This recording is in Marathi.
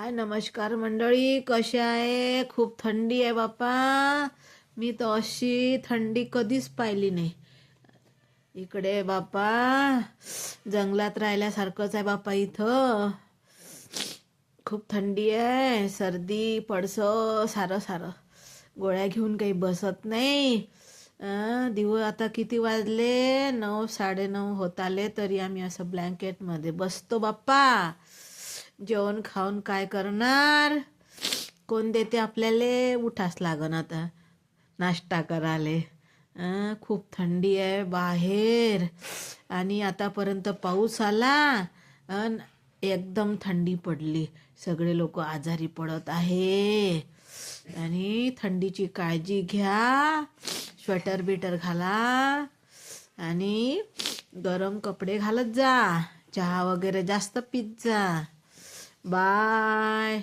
हाय नमस्कार मंडळी, कशा आहे? खूप थंडी आहे बापा. मी तर अशी थंडी कधीच पाहिली नाही. इकडे बापा जंगलात राहिल्यासारखंच आहे बापा. इथं खूप थंडी आहे. सर्दी पडसं सारं सारं. गोळ्या घेऊन काही बसत नाही. दिवस आता किती वाजले? 9, 9:30 होत आले तरी आम्ही असं ब्लँकेटमध्ये बसतो बाप्पा. जेवण खाऊन काय करणार? कोण देते आपल्याला? उठास लागन आता नाश्ता कराले. खूप थंडी आहे बाहेर आणि आतापर्यंत पाऊस आला अन एकदम थंडी पडली. सगळे लोक आजारी पडत आहे आणि थंडीची काळजी घ्या. स्वेटर बिटर घाला आणि गरम कपडे घालत जा. चहा वगैरे जास्त पीत जा. बाय.